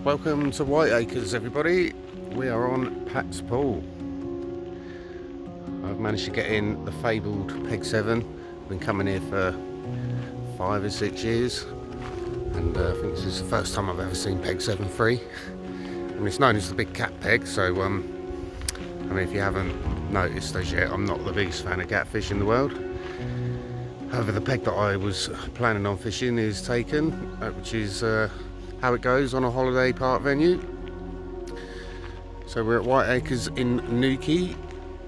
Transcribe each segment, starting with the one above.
Welcome to Whiteacres, everybody. We are on Pat's Pool. I've managed to get in the fabled Peg 7. Been coming here for 5 or 6 years, and I think this is the first time I've ever seen Peg 7 free. I mean, it's known as the big cat peg, so I mean, if you haven't noticed as yet, I'm not the biggest fan of catfish in the world. However, the peg that I was planning on fishing is taken, which is how it goes on a holiday park venue. So we're at Whiteacres in Newquay,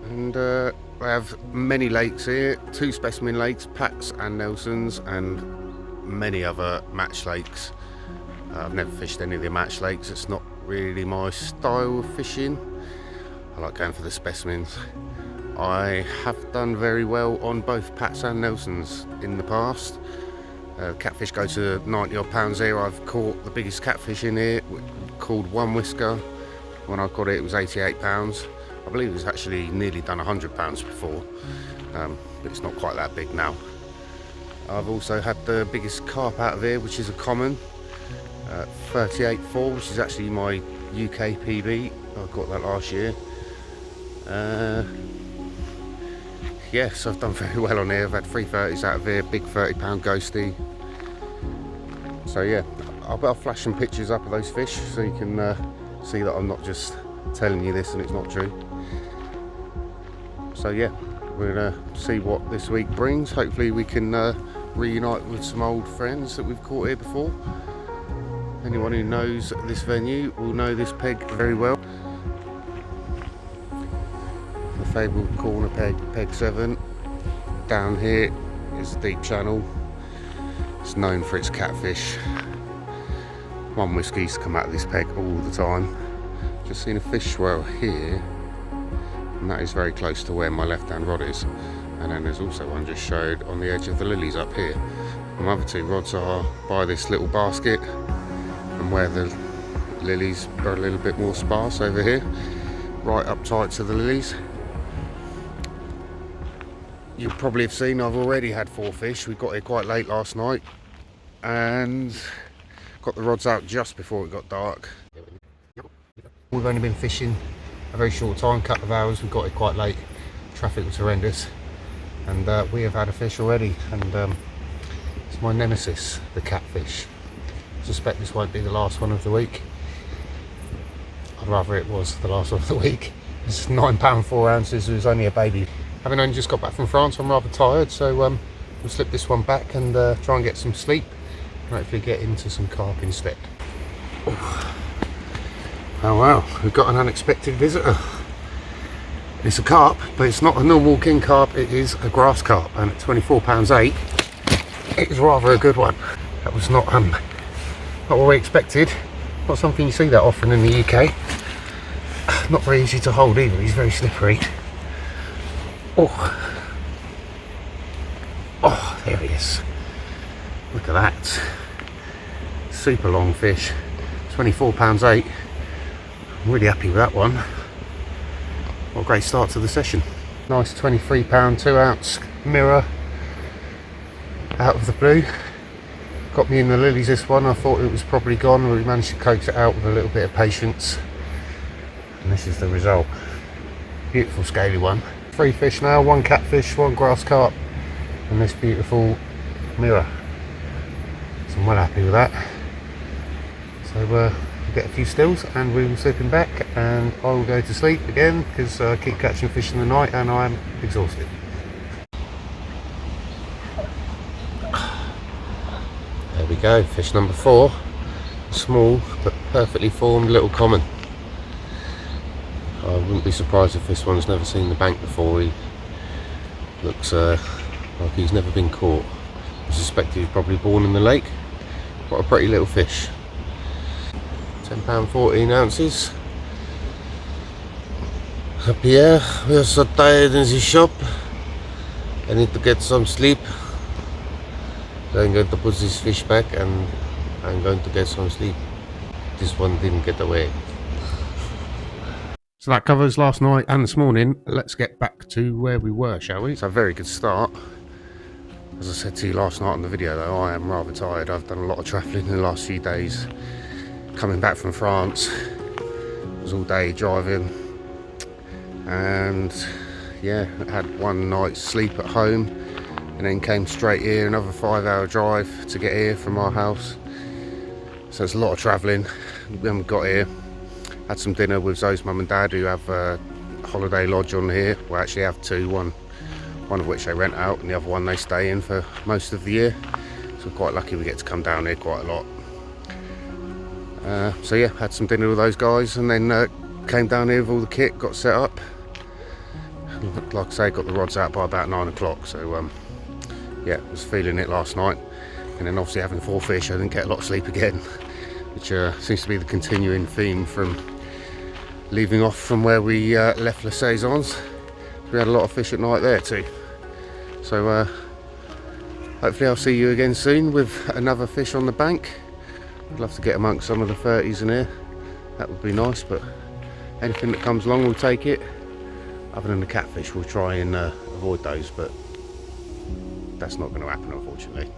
and we have many lakes here, 2 specimen lakes, Pat's and Nelson's, and many other match lakes. I've never fished any of the match lakes. It's not really my style of fishing. I like going for the specimens. I have done very well on both Pat's and Nelson's in the past. Catfish go to 90 odd pounds here. I've caught the biggest catfish in here, called one whisker. When I got it, it was 88 pounds. I believe it was actually nearly done 100 pounds before, but it's not quite that big now. I've also had the biggest carp out of here, which is a common 38.4, which is actually my UK PB. I got that last year. Yes, I've done very well on here. I've had 330s out of here, big 30-pound ghosty. So yeah, I'll flash some pictures up of those fish so you can see that I'm not just telling you this and it's not true. So yeah, we're gonna see what this week brings. Hopefully we can reunite with some old friends that we've caught here before. Anyone who knows this venue will know this peg very well. The fabled corner peg, Peg 7. Down here is a deep channel. It's known for its catfish. One whiskey's come out of this peg all the time. Just seen a fish swirl here, and that is very close to where my left hand rod is. And then there's also one just showed on the edge of the lilies up here. My other 2 rods are by this little basket, and where the lilies are a little bit more sparse over here, right up tight to the lilies. You'll probably have seen I've already had 4 fish. We got here quite late last night and got the rods out just before it got dark. We've only been fishing a very short time, couple of hours. We got here quite late. Traffic was horrendous, and we have had a fish already, and it's my nemesis, the catfish. I suspect this won't be the last one of the week. I'd rather it was the last one of the week. It's £9 4 ounces. It was only a baby. Having only just got back from France, I'm rather tired, so we'll slip this one back and try and get some sleep, and hopefully get into some carp instead. Oh wow, we've got an unexpected visitor. It's a carp, but it's not a normal king carp, it is a grass carp, and at £24.8 it is rather a good one. That was not what we expected. Not something you see that often in the UK. Not very easy to hold either, he's very slippery. Oh, there he is. Look at that. Super long fish. £24.8. I'm really happy with that one. What a great start to the session. Nice £23 2 ounce mirror out of the blue. Got me in the lilies this one. I thought it was probably gone. We managed to coax it out with a little bit of patience. And this is the result. Beautiful scaly one. 3 fish now, 1 catfish, 1 grass carp, and this beautiful mirror. So I'm well happy with that. So we'll get a few stills and we will slip him back, and I will go to sleep again because I keep catching fish in the night and I'm exhausted. There we go, fish number 4. Small but perfectly formed little common. I wouldn't be surprised if this one's never seen the bank before. He looks like he's never been caught. I suspect he was probably born in the lake. What a pretty little fish. £10 14 ounces. Pierre, we are so tired in the shop. I need to get some sleep. So I'm going to put this fish back and I'm going to get some sleep. This one didn't get away. So that covers last night and this morning. Let's get back to where we were, shall we? It's a very good start. As I said to you last night on the video though, I am rather tired. I've done a lot of travelling in the last few days. coming back from France. It was all day driving, and yeah, I had one night's sleep at home and then came straight here, another 5-hour drive to get here from our house. So it's a lot of travelling. When we got here, had some dinner with Zoe's mum and dad, who have a holiday lodge on here. We actually have two, one of which they rent out and the other one they stay in for most of the year. So we're quite lucky we get to come down here quite a lot. So yeah, had some dinner with those guys and then came down here with all the kit, got set up. Like I say, got the rods out by about 9 o'clock. So yeah, was feeling it last night. And then obviously having 4 fish, I didn't get a lot of sleep again, which seems to be the continuing theme from leaving off from where we left Les Saisons. We had a lot of fish at night there too. So hopefully I'll see you again soon with another fish on the bank. I'd love to get amongst some of the 30s in here. That would be nice, but anything that comes along we'll take it. Other than the catfish, we'll try and avoid those, but that's not going to happen, unfortunately.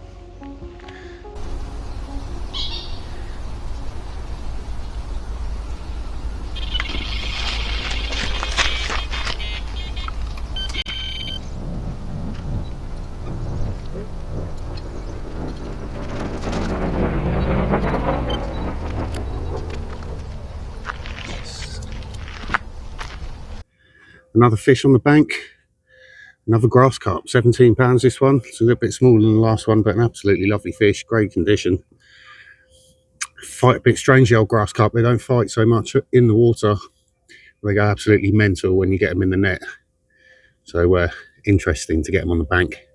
Another fish on the bank, another grass carp, £17 this one. It's a little bit smaller than the last one, but an absolutely lovely fish, great condition. Fight a bit strange, the old grass carp. They don't fight so much in the water. They go absolutely mental when you get them in the net. So interesting to get them on the bank.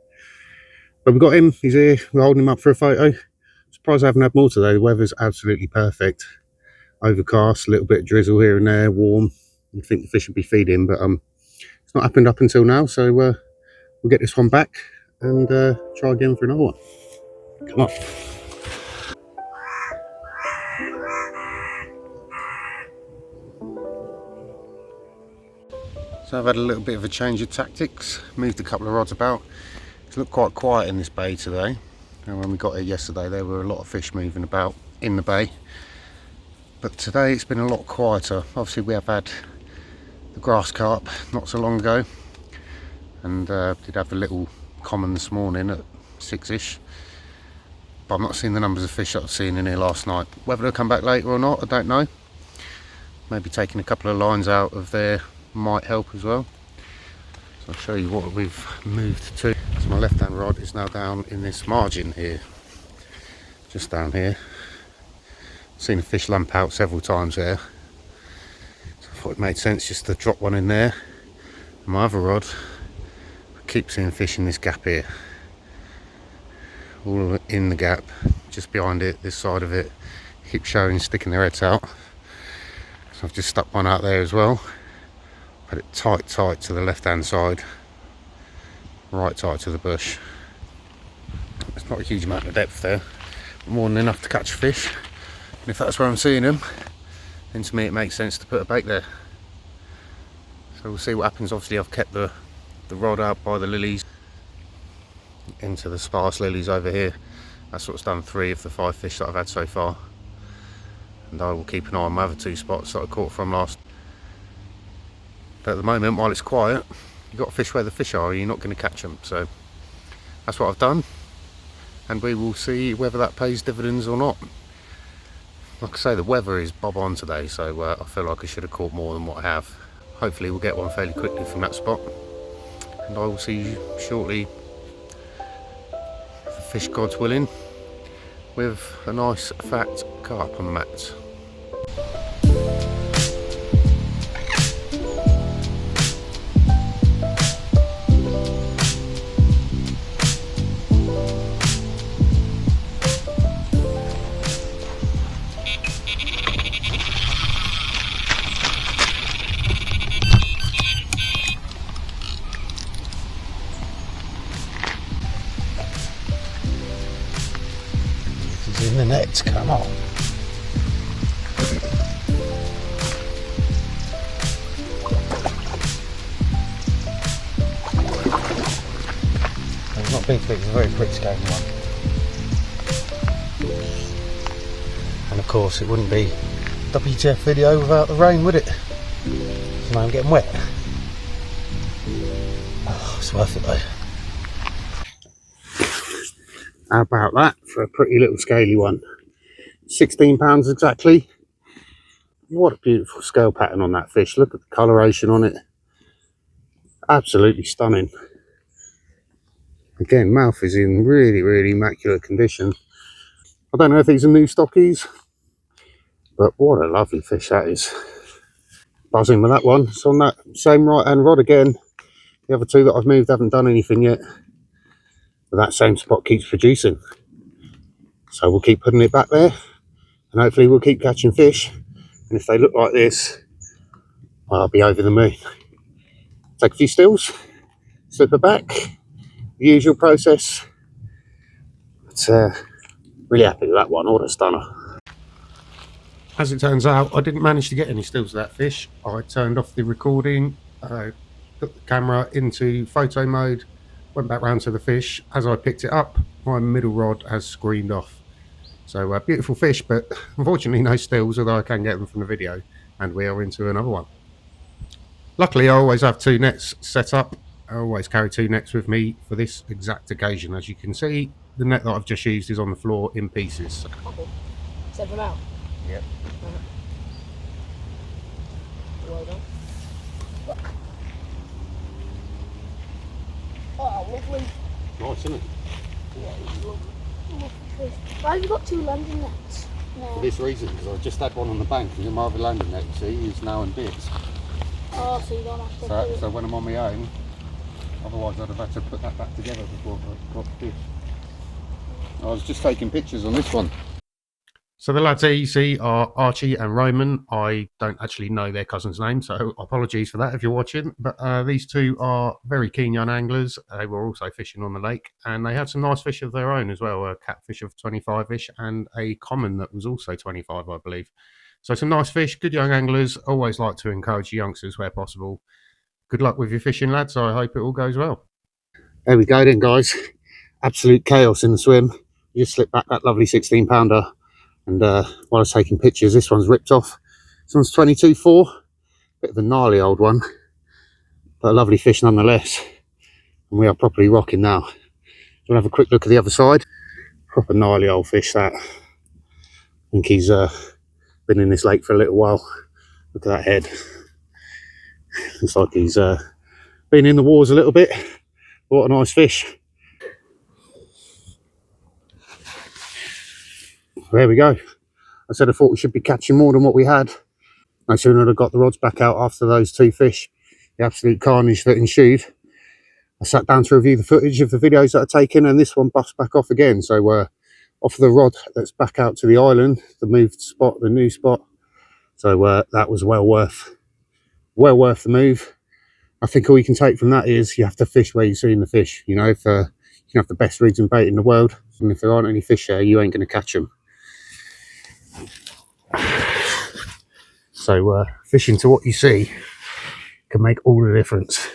But we've got him, he's here, we're holding him up for a photo. Surprised I haven't had more today. The weather's absolutely perfect. Overcast, a little bit of drizzle here and there, warm. You'd think the fish would be feeding, but it's not happened up until now, so we'll get this one back and try again for another one. Come on. So I've had a little bit of a change of tactics, moved a couple of rods about. It's looked quite quiet in this bay today, and when we got here yesterday there were a lot of fish moving about in the bay, but today it's been a lot quieter. Obviously we have had the grass carp not so long ago, and did have a little common this morning at 6ish, but I'm not seeing the numbers of fish that I've seen in here last night. Whether they'll come back later or not, I don't know. Maybe taking a couple of lines out of there might help as well. So I'll show you what we've moved to. So my left hand rod is now down in this margin here, just down here. Seen a fish lump out several times there, so I thought it made sense just to drop one in there. And my other rod, I keep seeing fish in this gap here, all in the gap, just behind it, this side of it, keep showing, sticking their heads out. So I've just stuck one out there as well. Put it tight to the left hand side, right tight to the bush. There's not a huge amount of depth there, but more than enough to catch fish. And if that's where I'm seeing them, then to me it makes sense to put a bait there. So we'll see what happens. Obviously I've kept the rod out by the lilies into the sparse lilies over here. That's what's done 3 of the 5 fish that I've had so far, and I will keep an eye on my other 2 spots that I caught from last. But at the moment, while it's quiet, you've got to fish where the fish are, or you're not going to catch them. So that's what I've done, and we will see whether that pays dividends or not. Like I say, the weather is bob on today, so I feel like I should have caught more than what I have. Hopefully we'll get one fairly quickly from that spot, and I will see you shortly, if the fish gods willing, with a nice fat carp on the mats. In the net, come on. It's not big, but it's a very quick skating one. And of course it wouldn't be WTF video without the rain, would it? So now I'm getting wet. Oh, it's worth it though. How about that for a pretty little scaly one? £16 exactly. What a beautiful scale pattern on that fish. Look at the coloration on it. Absolutely stunning. Again, mouth is in really, really immaculate condition. I don't know if these are new stockies, but what a lovely fish that is. Buzzing with that one. It's on that same right hand rod again. The other two that I've moved haven't done anything yet, but that same spot keeps producing. So we'll keep putting it back there, and hopefully we'll keep catching fish. And if they look like this, I'll be over the moon. Take a few stills, slip it back, the usual process. But really happy with that one. What a stunner. As it turns out, I didn't manage to get any stills of that fish. I turned off the recording, put the camera into photo mode, went back round to the fish. As I picked it up, my middle rod has screamed off. So beautiful fish, but unfortunately no stills, although I can get them from the video. And we are into another one. Luckily, I always have two nets set up. I always carry two nets with me for this exact occasion. As you can see, the net that I've just used is on the floor in pieces. Okay. Set them out? Yep. Well done. Oh, lovely. Nice, isn't it? Yeah, lovely fish. Why have you got two landing nets? No. For this reason, because I just had one on the bank, and my other landing net, you see, is now in bits. Oh, so you don't have to So when I'm on my own, otherwise I'd have had to put that back together before I got the fish. I was just taking pictures on this one. So the lads here you see are Archie and Roman. I don't actually know their cousin's name, so apologies for that if you're watching. But these two are very keen young anglers. They were also fishing on the lake, and they had some nice fish of their own as well. A catfish of 25-ish and a common that was also 25, I believe. So some nice fish, good young anglers. Always like to encourage youngsters where possible. Good luck with your fishing, lads. I hope it all goes well. There we go then, guys. Absolute chaos in the swim. Just slipped back that lovely 16-pounder. And while I was taking pictures, this one's ripped off. This one's 22.4. Bit of a gnarly old one, but a lovely fish nonetheless. And we are properly rocking now. We'll have a quick look at the other side. Proper gnarly old fish, that. I think he's been in this lake for a little while. Look at that head. Looks like he's been in the wars a little bit. What a nice fish. There we go. I said I thought we should be catching more than what we had. No sooner had I got the rods back out after those two fish, the absolute carnage that ensued, I sat down to review the footage of the videos that I'd taken, and this one busts back off again. So off the rod that's back out to the island, the moved spot, the new spot. So that was well worth the move. I think all you can take from that is you have to fish where you're seeing the fish. You know, if you can have the best rigs and bait in the world, and if there aren't any fish there, you ain't going to catch them. So fishing to what you see can make all the difference.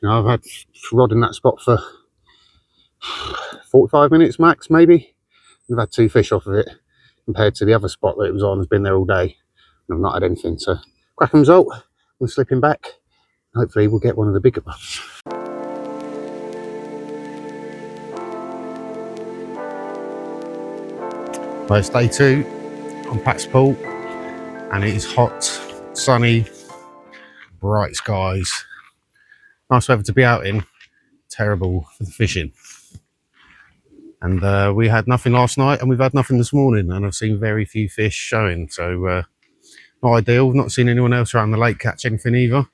You know, I've had rod in that spot for 45 minutes max, maybe. I've had two fish off of it, compared to the other spot that it was on has been there all day, and I've not had anything. So cracking result. We're slipping back. Hopefully we'll get one of the bigger ones. Well, it's day 2 on Pat's Pool, and it is hot, sunny, bright skies. Nice weather to be out in. Terrible for the fishing. And we had nothing last night, and we've had nothing this morning, and I've seen very few fish showing. So not ideal. We've not seen anyone else around the lake catch anything either.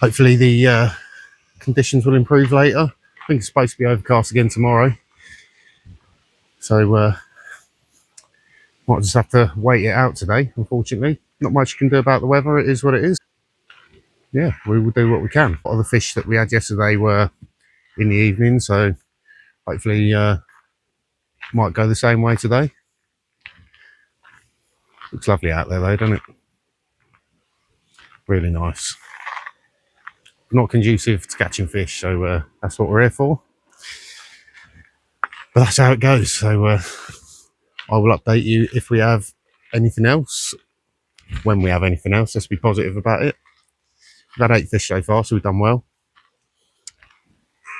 Hopefully the conditions will improve later. I think it's supposed to be overcast again tomorrow. So might just have to wait it out today, unfortunately. Not much you can do about the weather. It is what it is. Yeah, we will do what we can. All the fish that we had yesterday were in the evening, so hopefully might go the same way today. Looks lovely out there though, doesn't it? Really nice. Not conducive to catching fish, so that's what we're here for. But that's how it goes. So I will update you if we have anything else. When we have anything else, let's be positive about it. We've had 8 fish so far, so we've done well.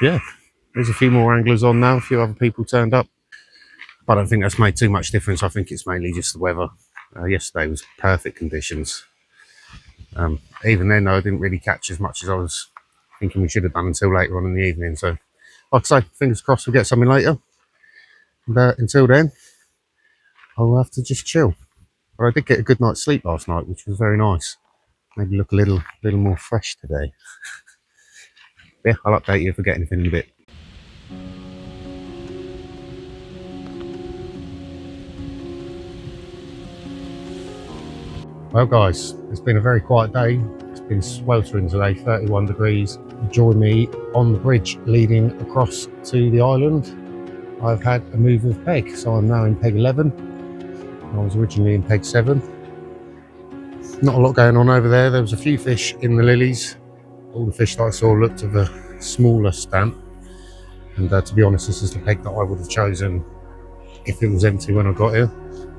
Yeah, there's a few more anglers on now, a few other people turned up. But I don't think that's made too much difference. I think it's mainly just the weather. Yesterday was perfect conditions. Even then, though, I didn't really catch as much as I was thinking we should have done until later on in the evening. So, like I say, fingers crossed we'll get something later. And until then, I'll have to just chill. But I did get a good night's sleep last night, which was very nice. Maybe look a little more fresh today. Yeah, I'll update you if I get anything in a bit. Well guys, it's been a very quiet day. It's been sweltering today, 31 degrees. Join me on the bridge leading across to the island. I've had a move of peg, so I'm now in peg 11. I was originally in peg 7. Not a lot going on over there. There was a few fish in the lilies. All the fish that I saw looked of a smaller stamp. And to be honest, this is the peg that I would have chosen if it was empty when I got here.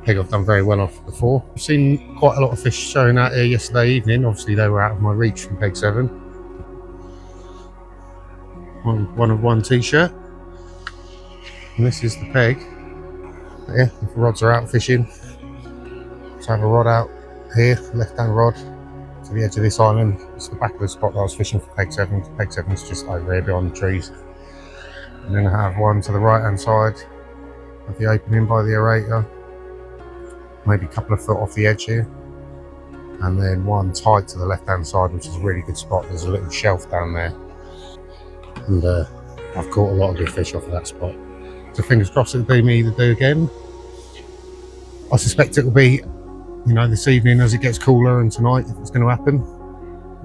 Peg I've done very well off before. I've seen quite a lot of fish showing out here yesterday evening. Obviously they were out of my reach from peg 7. One of one t-shirt. And this is the peg. Yeah, if the rods are out fishing. So I have a rod out here, left hand rod to the edge of this island. It's the back of the spot that I was fishing for peg 7. Peg 7 is just over here behind the trees. And then I have one to the right hand side of the opening by the aerator. Maybe a couple of foot off the edge here, and then one tight to the left hand side, which is a really good spot. There's a little shelf down there, and I've caught a lot of good fish off of that spot. So fingers crossed it'll do me to do again. I suspect it will be, this evening as it gets cooler, and tonight if it's going to happen.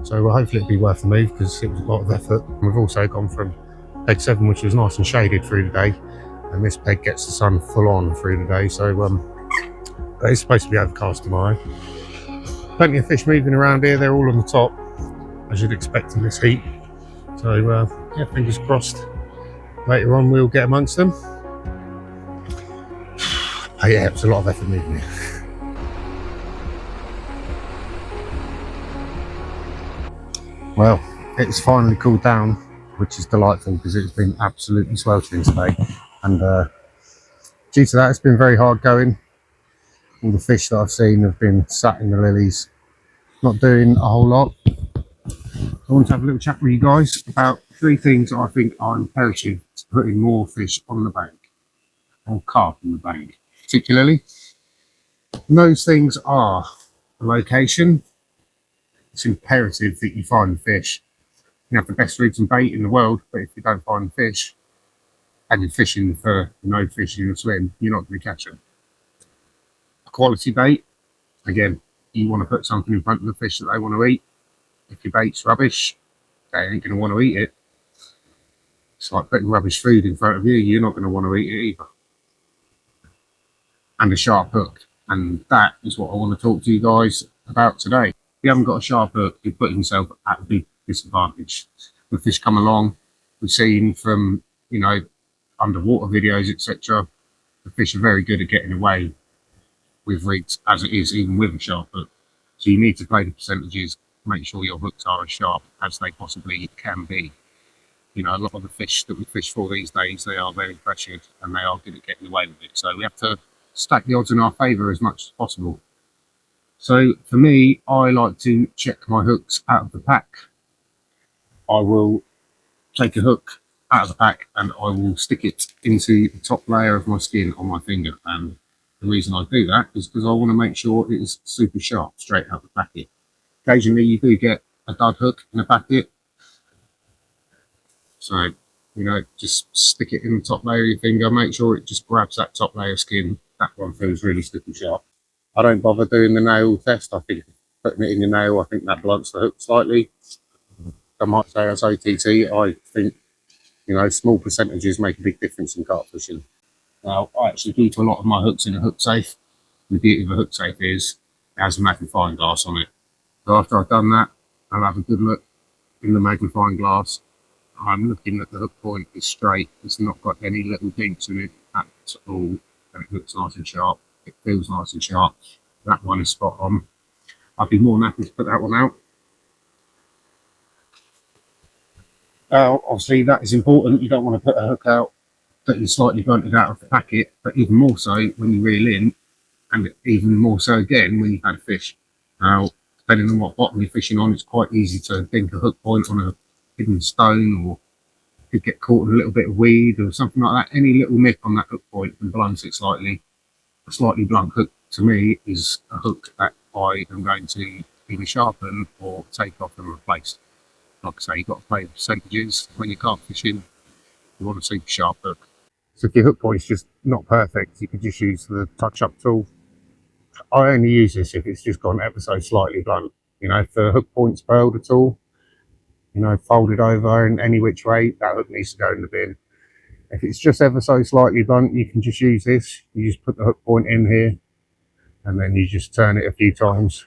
So hopefully it'll be worth the move because it was a lot of effort. We've also gone from peg 7, which was nice and shaded through the day, and this peg gets the sun full on through the day. So but it's supposed to be overcast tomorrow. Plenty of fish moving around here. They're all on the top, as you'd expect in this heat. So yeah, fingers crossed. Later on, we'll get amongst them. Oh yeah, it was a lot of effort moving here. Well, it's finally cooled down, which is delightful because it's been absolutely sweltering today. And due to that, it's been very hard going. All the fish that I've seen have been sat in the lilies, not doing a whole lot. I want to have a little chat with you guys about 3 things I think are imperative to putting more fish on the bank, or carp on the bank particularly. And those things are the location. It's imperative that you find the fish. You have the best rigs and bait in the world, but if you don't find the fish and you're fishing for no fish in a swim, you're not going to catch them. Quality bait, again, you want to put something in front of the fish that they want to eat. If your bait's rubbish, they ain't going to want to eat it. It's like putting rubbish food in front of you, you're not going to want to eat it either. And a sharp hook, and that is what I want to talk to you guys about today. If you haven't got a sharp hook, you're putting yourself at a big disadvantage. When fish come along, we've seen from underwater videos, etc., the fish are very good at getting away with rigs as it is, even with a sharp hook. So you need to play the percentages, make sure your hooks are as sharp as they possibly can be. A lot of the fish that we fish for these days, they are very pressured and they are good at getting away with it. So we have to stack the odds in our favour as much as possible. So for me, I like to check my hooks out of the pack. I will take a hook out of the pack and I will stick it into the top layer of my skin on my finger. And the reason I do that is because I want to make sure it is super sharp straight out the packet. Occasionally you do get a dud hook in a packet. So, just stick it in the top layer of your finger, make sure it just grabs that top layer of skin. That one feels really super sharp. I don't bother doing the nail test. I think putting it in your nail, I think that blunts the hook slightly. I might say as OTT, I think, small percentages make a big difference in carp fishing. Now, I actually keep a lot of my hooks in a hook safe. The beauty of a hook safe is it has a magnifying glass on it. So after I've done that, I'll have a good look in the magnifying glass. I'm looking at the hook point is straight. It's not got any little dinks in it at all. and it looks nice and sharp. It feels nice and sharp. That one is spot on. I'd be more than happy to put that one out. Obviously that is important. You don't want to put a hook out that is slightly blunted out of the packet, but even more so when you reel in, and even more so again when you've had a fish. Now, depending on what bottom you're fishing on, it's quite easy to think a hook point on a hidden stone, or could get caught in a little bit of weed or something like that. Any little nick on that hook point can blunt it slightly. A slightly blunt hook to me is a hook that I am going to either sharpen or take off and replace. Like I say, you've got to play with percentages. When you're carp fishing, you want a super sharp hook. So if your hook point's just not perfect, you could just use the touch-up tool. I only use this if it's just gone ever so slightly blunt. You know, if the hook point's pearled at all, you know, folded over in any which way, that hook needs to go in the bin. If it's just ever so slightly blunt, you can just use this. You just put the hook point in here, and then you just turn it a few times,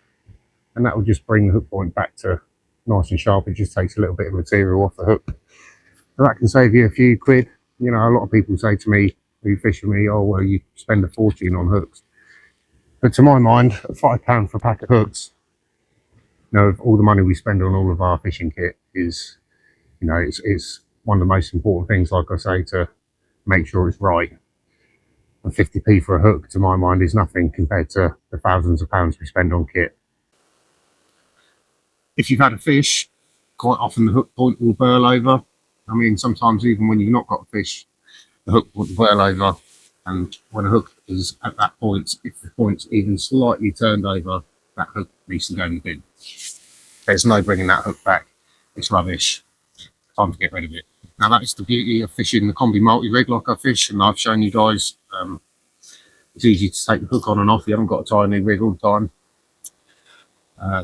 and that will just bring the hook point back to nice and sharp. It just takes a little bit of material off the hook. So that can save you a few quid. You know, a lot of people say to me, who fish with me, oh, well, you spend a fortune on hooks. But to my mind, £5 for a pack of hooks, you know, all the money we spend on all of our fishing kit is, you know, it's one of the most important things, like I say, to make sure it's right. And 50p for a hook, to my mind, is nothing compared to the thousands of pounds we spend on kit. If you've had a fish, quite often the hook point will burl over. I mean, sometimes even when you've not got a fish, the hook will burl over. And when a hook is at that point, if the point's even slightly turned over, that hook needs to go in the bin. There's no bringing that hook back. It's rubbish. Time to get rid of it. Now that is the beauty of fishing the combi multi-rig like I fish, and I've shown you guys. It's easy to take the hook on and off. You haven't got to tie a new rig all the time.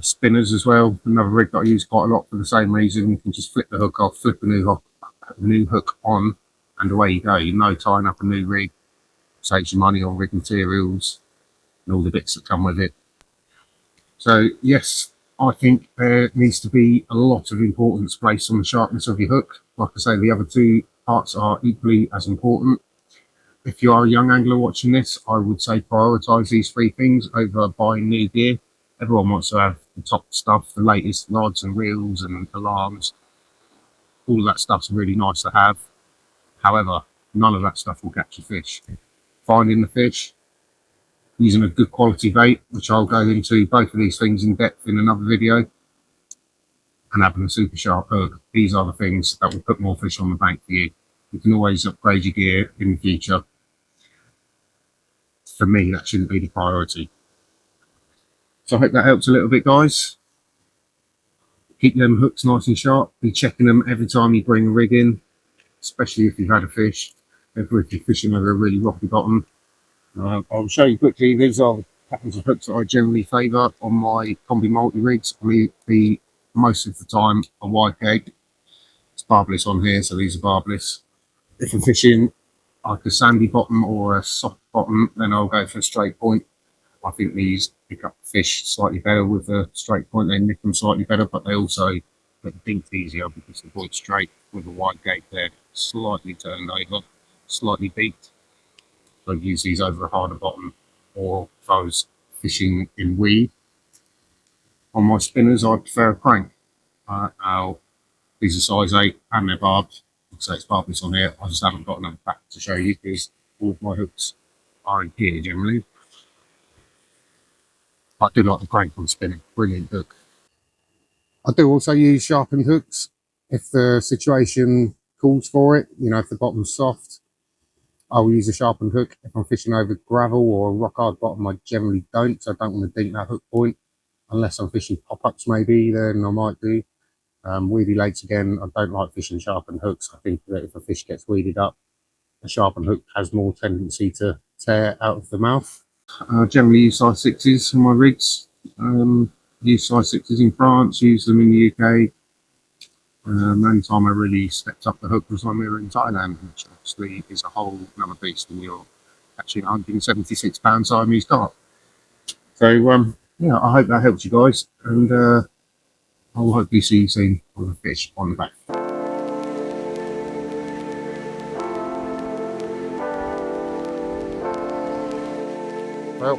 Spinners as well, another rig that I use quite a lot for the same reason. You can just flip the hook off, flip a new hook on, and away you go. You're no tying up a new rig. Saves you money on rig materials and all the bits that come with it. So yes, I think there needs to be a lot of importance placed on the sharpness of your hook. Like I say, the other two parts are equally as important. If you are a young angler watching this, I would say prioritise these three things over buying new gear. Everyone wants to have the top stuff, the latest rods and reels and alarms. All of that stuff's really nice to have. However, none of that stuff will catch a fish. Finding the fish, using a good quality bait, which I'll go into both of these things in depth in another video, and having a super sharp hook. These are the things that will put more fish on the bank for you. You can always upgrade your gear in the future. For me, that shouldn't be the priority. So I hope that helps a little bit, guys. Keep them hooks nice and sharp. Be checking them every time you bring a rig in, especially if you've had a fish. If you're fishing over a really rocky bottom. I'll show you quickly. These are the patterns of hooks that I generally favour on my combi multi rigs. I mean, most of the time a wide gate. It's barbless on here, so these are barbless. If I'm fishing like a sandy bottom or a soft bottom, then I'll go for a straight point. I think these pick up fish slightly better with a straight point. They nick them slightly better, but they also get dinked easier because the point's straight with a wide gate there, slightly turned over, slightly beaked. So I'd use these over a harder bottom, or if I was fishing in weed. On my spinners, I prefer a crank. These are size 8 and they're barbed. Like I say, it's barbless on here. I just haven't got another pack to show you because all of my hooks are in here generally. I do like the crank on spinning. Brilliant hook. I do also use sharpened hooks if the situation calls for it. You know, if the bottom's soft, I'll use a sharpened hook. If I'm fishing over gravel or a rock hard bottom, I generally don't. So I don't want to dink that hook point. Unless I'm fishing pop-ups maybe, then I might do. Weedy lakes again, I don't like fishing sharpened hooks. I think that if a fish gets weeded up, a sharpened hook has more tendency to tear out of the mouth. I generally use size 6s on my rigs. Use size 6s in France, use them in the UK. The only time I really stepped up the hook was when we were in Thailand, which obviously is a whole another beast when you're catching 176 pound Siamese carp. So yeah, I hope that helps you guys, and I'll hopefully see you soon with a fish on the back. Well,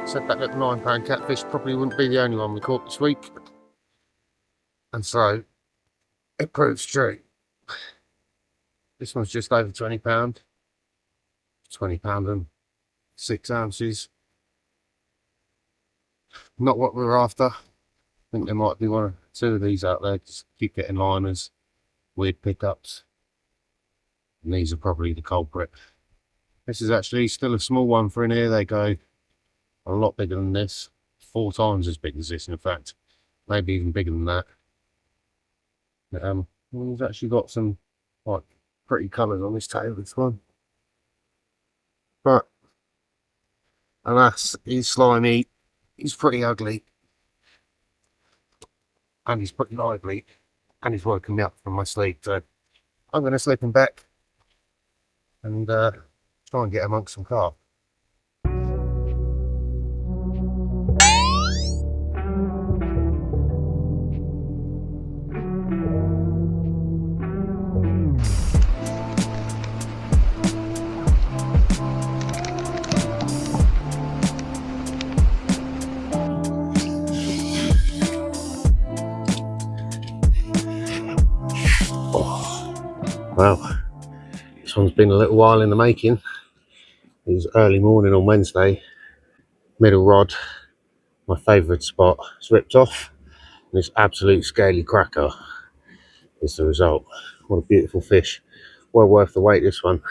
said that little £9 catfish probably wouldn't be the only one we caught this week. And so, it proves true. This one's just over £20. £20 and 6 ounces. Not what we're after. I think there might be one or two of these out there. Just keep getting liners, weird pickups. And these are probably the culprit. This is actually still a small one for in here. They go a lot bigger than this. 4 times as big as this, in fact. Maybe even bigger than that. He's actually got some quite pretty colours on his tail, this one. But alas, he's slimy, he's pretty ugly, and he's pretty lively, and he's woken me up from my sleep. So I'm going to slip him back and try and get amongst some carp. Well, this one's been a little while in the making. It was early morning on Wednesday. Middle rod, my favourite spot, it's ripped off. And this absolute scaly cracker is the result. What a beautiful fish. Well worth the wait, this one.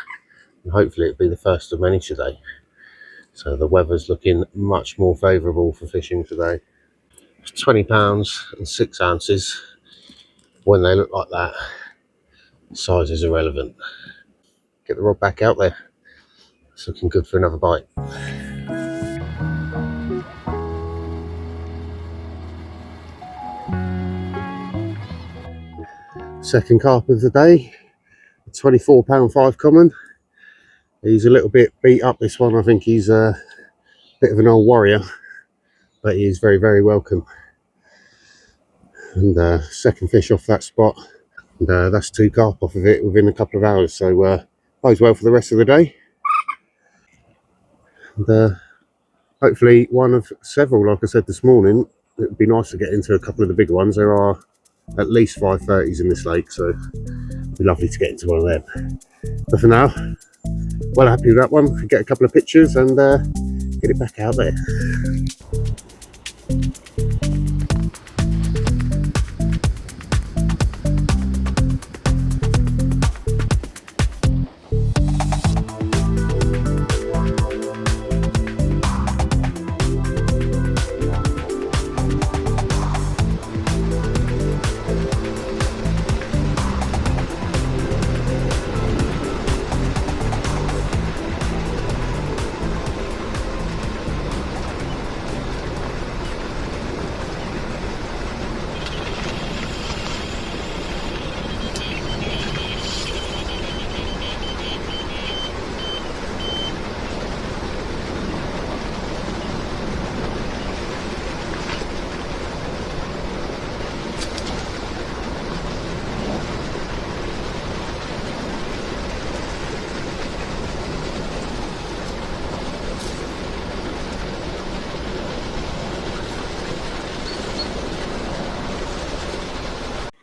And hopefully it'll be the first of many today. So the weather's looking much more favourable for fishing today. It's £20 and 6 ounces. When they look like that, size is irrelevant. Get the rod back out there. It's looking good for another bite. Second carp of the day, a £24 5 common. He's a little bit beat up, this one. I think he's a bit of an old warrior, but he is very, very welcome. And second fish off that spot, and that's 2 carp off of it within a couple of hours. So bodes well for the rest of the day. And hopefully one of several, like I said this morning. It would be nice to get into a couple of the bigger ones. There are at least 530s in this lake, so it'd be lovely to get into one of them. But for now, well happy with that one. Get a couple of pictures and get it back out there.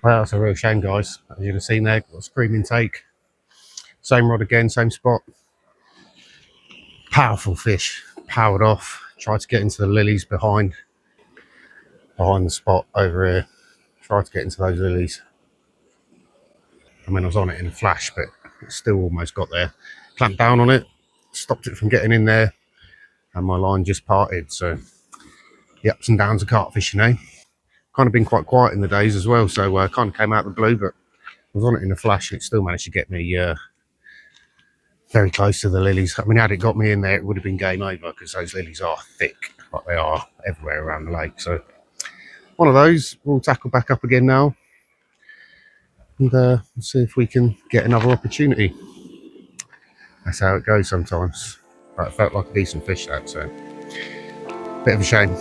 Well, that's a real shame, guys. As you've seen there, got a screaming take. Same rod again, same spot. Powerful fish. Powered off. Tried to get into the lilies behind the spot over here. Tried to get into those lilies. I mean, I was on it in a flash, but it still almost got there. Clamped down on it, stopped it from getting in there, and my line just parted. So the ups and downs of carp fishing, eh? Kind of been quite quiet in the days as well, so kind of came out of the blue, but I was on it in a flash and it still managed to get me very close to the lilies. I mean, had it got me in there, it would have been game over, because those lilies are thick, like they are everywhere around the lake. So one of those we'll tackle back up again now, and see if we can get another opportunity. That's how it goes sometimes. But it felt like a decent fish, that, so bit of a shame.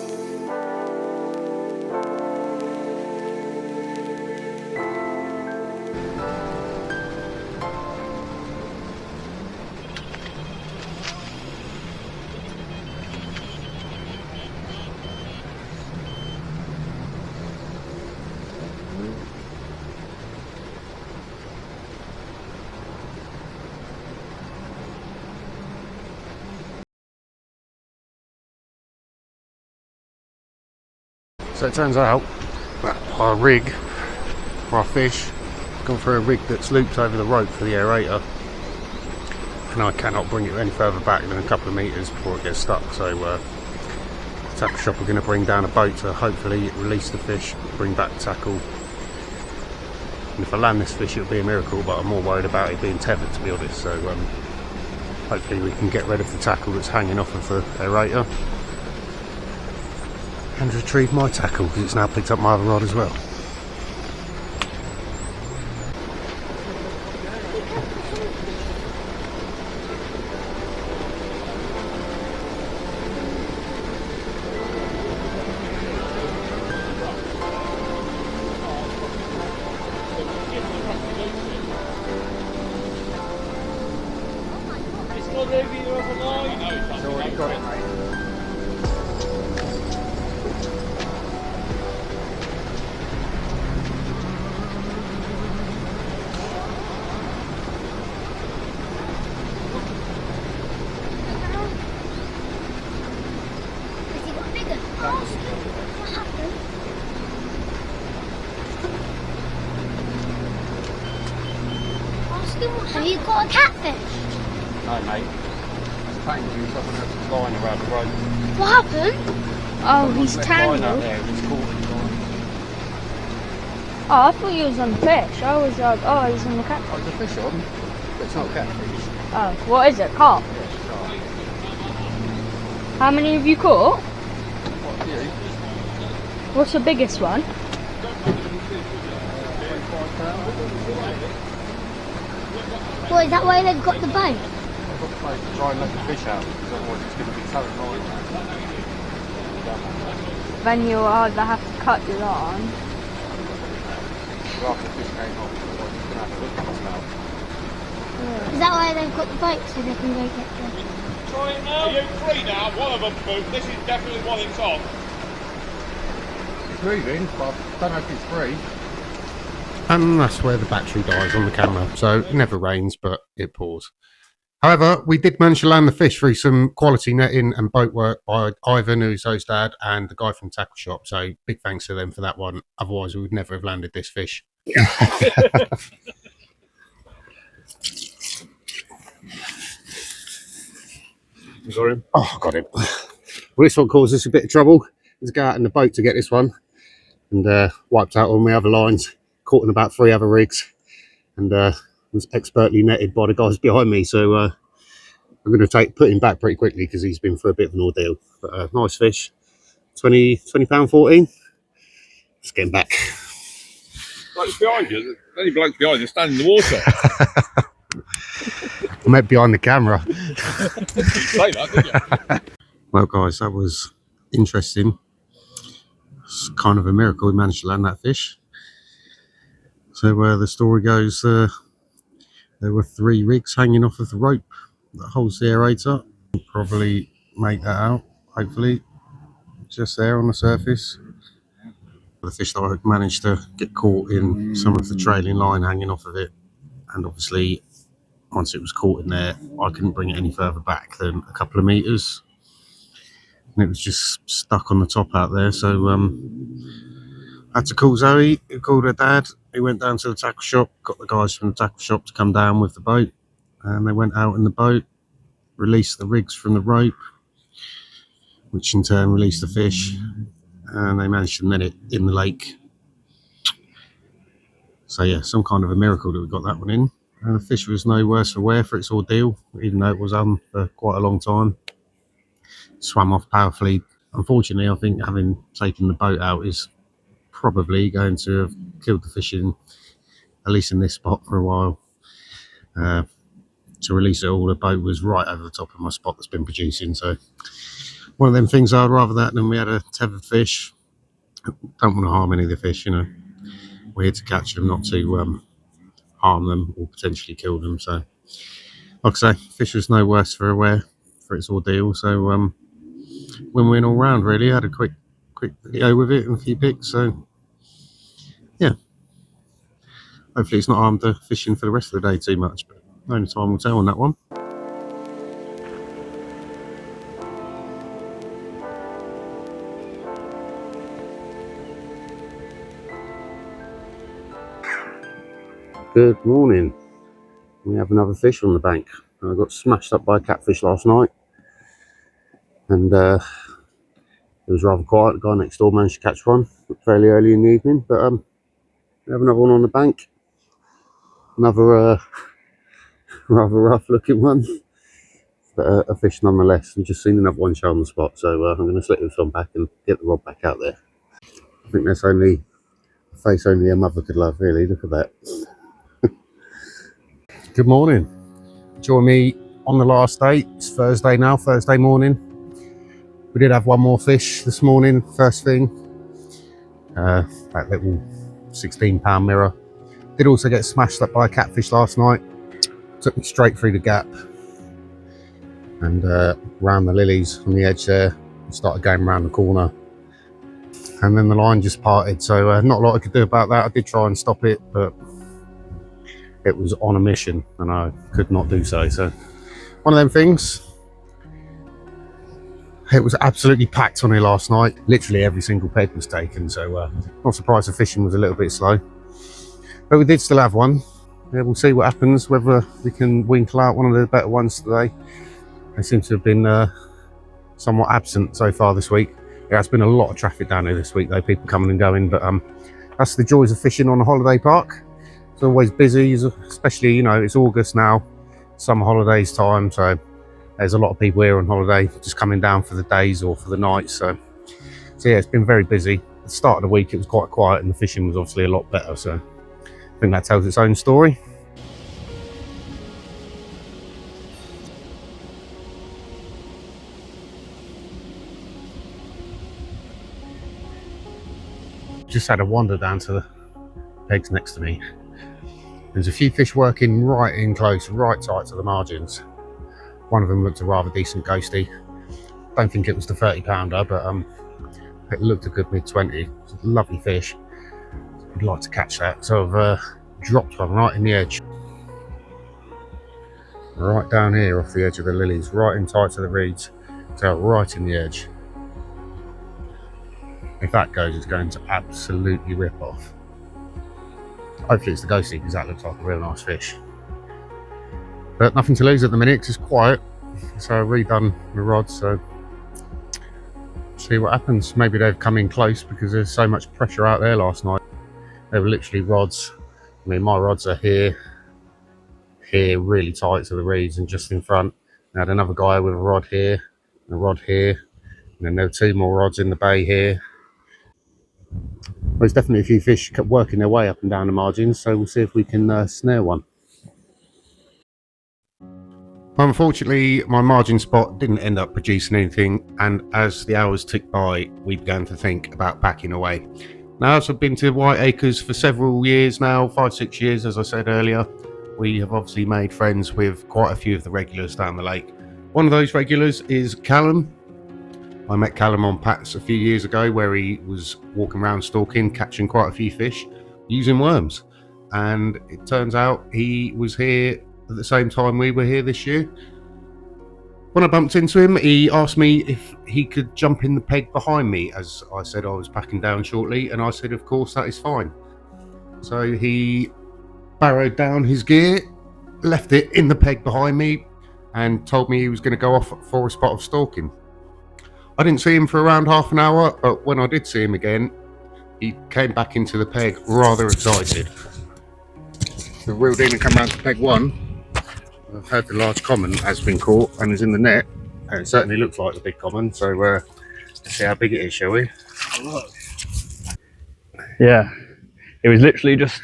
So it turns out that our rig, our fish, has gone through a rig that's looped over the rope for the aerator, and I cannot bring it any further back than a couple of metres before it gets stuck. So the tackle shop are going to bring down a boat to hopefully release the fish, bring back the tackle. And if I land this fish, it'll be a miracle, but I'm more worried about it being tethered, to be honest. So hopefully we can get rid of the tackle that's hanging off of the aerator and retrieve my tackle, because it's now picked up my other rod as well. Have you got a catfish? No, mate. It's tangled in someone else's line around the rope. What happened? Oh, he's tangled. Out there, it's caught in the line. Oh, I thought you was on fish. I was like, oh, he's on the catfish. Oh, there's a fish on, but it's not a catfish. Oh, what is it? Carp? Yes, shark. How many have you caught? What, you? What's the biggest one? 25 pounds. Well, is that why they've got the boat? I've got to try and let the fish out, because otherwise it's going to be towing line. Then you'll either have to cut your line. Well, after the fish came off, otherwise it's going to have to look at us now. Is that why they've got the boat, so they can go get the... Try it now. Are you free now? One of them moved. This is definitely one it's on. It's moving, but I don't know if it's free. And that's where the battery dies on the camera. So it never rains, but it pours. However, we did manage to land the fish through some quality netting and boat work by Ivan, who's Zoe's dad, and the guy from the tackle shop. So big thanks to them for that one. Otherwise, we would never have landed this fish. You got him? Oh, I got him. Well, this one caused us a bit of trouble. Let's go out in the boat to get this one, and wiped out all my other lines. Caught in about 3 other rigs, and was expertly netted by the guys behind me. So I'm going to put him back pretty quickly, because he's been through a bit of an ordeal. But nice fish, £20.14. Let's get him back. Blokes behind you. There's any blokes behind you standing in the water. I meant behind the camera. You say that, didn't you? Well, guys, that was interesting. It's kind of a miracle we managed to land that fish. So the story goes, there were 3 rigs hanging off of the rope that holds the aerator. We'll probably make that out, hopefully, just there on the surface. The fish that I managed to get caught in some of the trailing line hanging off of it, and obviously once it was caught in there, I couldn't bring it any further back than a couple of metres, and it was just stuck on the top out there. So I had to call Zoe, who called her dad. He went down to the tackle shop, got the guys from the tackle shop to come down with the boat, and they went out in the boat, released the rigs from the rope, which in turn released the fish, and they managed to net it in the lake. So yeah, some kind of a miracle that we got that one in. And the fish was no worse for wear for its ordeal, even though it was on for quite a long time. Swam off powerfully. Unfortunately, I think having taken the boat out is probably going to have killed the fish in, at least in this spot, for a while. To release it all, the boat was right over the top of my spot that's been producing. So one of them things, I'd rather that than we had a tethered fish. Don't want to harm any of the fish, you know. We're here to catch them, not to harm them or potentially kill them. So like I say, fish was no worse for wear for its ordeal. So win-win all round, really. I had a quick video with it and a few pics. So yeah, hopefully it's not harmed the fishing for the rest of the day too much, but only time will tell on that one. Good morning. We have another fish on the bank. I got smashed up by a catfish last night, and it was rather quiet. The guy next door managed to catch one fairly early in the evening, but we have another one on the bank. Another rather rough looking one, but a fish nonetheless. I've just seen another one show on the spot, so I'm going to slip this one back and get the rod back out there. I think that's only a face only a mother could love, really. Look at that. Good morning. Join me on the last day. It's Thursday now, Thursday morning. We did have one more fish this morning, first thing. That little 16-pound mirror. Did also get smashed up by a catfish last night. Took me straight through the gap and round the lilies on the edge there. Started going around the corner. And then the line just parted, so not a lot I could do about that. I did try and stop it, but it was on a mission and I could not do so. So one of them things. It was absolutely packed on here last night. Literally every single peg was taken, so not surprised the fishing was a little bit slow. But we did still have one. Yeah, we'll see what happens, whether we can winkle out one of the better ones today. They seem to have been somewhat absent so far this week. There has been a lot of traffic down here this week though, people coming and going, but that's the joys of fishing on a holiday park. It's always busy, especially, you know, it's August now, summer holidays time, so there's a lot of people here on holiday, just coming down for the days or for the nights. So yeah, it's been very busy. At the start of the week, it was quite quiet and the fishing was obviously a lot better. So I think that tells its own story. Just had a wander down to the pegs next to me. There's a few fish working right in close, right tight to the margins. One of them looked a rather decent ghosty. Don't think it was the 30-pounder, but it looked a good mid-20. It's a lovely fish. I'd like to catch that, so I've dropped one right in the edge. Right down here off the edge of the lilies, right in tight to the reeds. So right in the edge. If that goes, it's going to absolutely rip off. Hopefully it's the ghosty, because that looks like a real nice fish. But nothing to lose at the minute because it's quiet. So I've redone the rods, so see what happens. Maybe they've come in close because there's so much pressure out there last night. They were literally rods. I mean, my rods are here, really tight to the reeds and just in front. I had another guy with a rod here, and a rod here, and then there were two more rods in the bay here. There's definitely a few fish working their way up and down the margins, so we'll see if we can snare one. Unfortunately, my margin spot didn't end up producing anything, and as the hours ticked by, we began to think about backing away. Now, as I've been to Whiteacres for several years now, 5-6 years, as I said earlier, we have obviously made friends with quite a few of the regulars down the lake. One of those regulars is Callum. I met Callum on Pat's a few years ago, where he was walking around stalking, catching quite a few fish using worms. And it turns out he was here at the same time we were here this year. When I bumped into him, he asked me if he could jump in the peg behind me, as I said I was backing down shortly, and I said of course that is fine. So he barrowed down his gear, left it in the peg behind me, and told me he was going to go off for a spot of stalking. I didn't see him for around half an hour, but when I did see him again, he came back into the peg rather excited. The real dealer come round to peg one. I've heard the large common has been caught and is in the net, and it certainly looks like the big common, so let's see how big it is, shall we? Yeah, it was literally just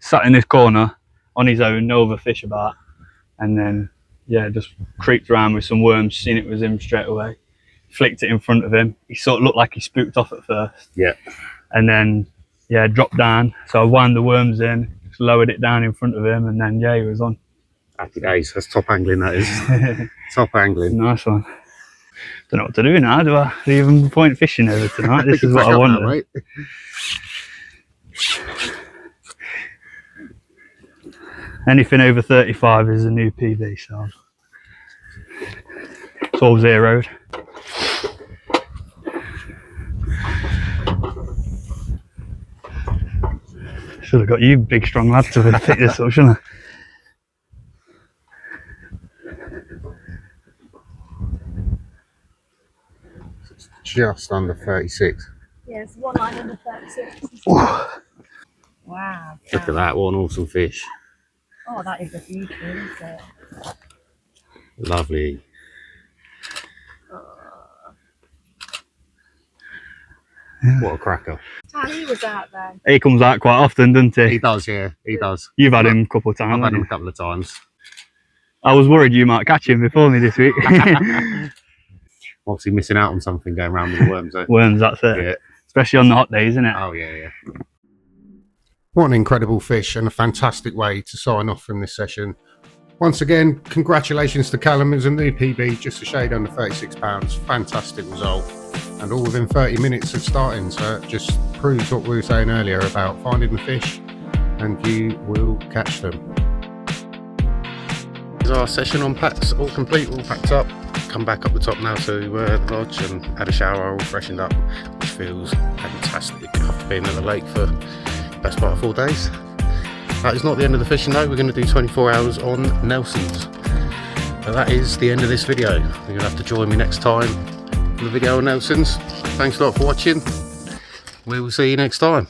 sat in this corner on his own, no other fish about, and then yeah, just creeped around with some worms, seen it was him straight away, flicked it in front of him. He sort of looked like he spooked off at first, yeah, and then yeah, dropped down, so I wound the worms in, just lowered it down in front of him, and then yeah, he was on. Happy days. That's top angling, that is. Top angling. Nice one. Don't know what to do now, do I? Even point fishing over tonight. This is what I wanted. Now, right? Anything over 35 is a new PB, so it's all zeroed. Should have got you big strong lad to pick this up, shouldn't I? Just under 36. Yeah, it's one line under 36. Wow. Look at that, what an awesome fish. Oh, that is a huge one, isn't it? Lovely. What a cracker. Tally was out there. He comes out quite often, doesn't he? He does, yeah, he does. You've had him a couple of times, I've had haven't him you? a couple of times. I was worried you might catch him before me this week. Obviously missing out on something going around with the worms though. Worms, that's it. Yeah. Especially on the hot days, isn't it? Oh yeah, yeah. What an incredible fish and a fantastic way to sign off from this session. Once again, congratulations to Callum. It was a new PB, just a shade under £36. Fantastic result. And all within 30 minutes of starting, so it just proves what we were saying earlier about finding the fish and you will catch them. Is our session on packs all complete, all packed up. Come back up the top now to the lodge and had a shower, all freshened up, which feels fantastic after being at the lake for the best part of 4 days. That is not the end of the fishing though, we're going to do 24 hours on Nelson's. So that is the end of this video. You're going to have to join me next time for the video on Nelson's. Thanks a lot for watching. We will see you next time.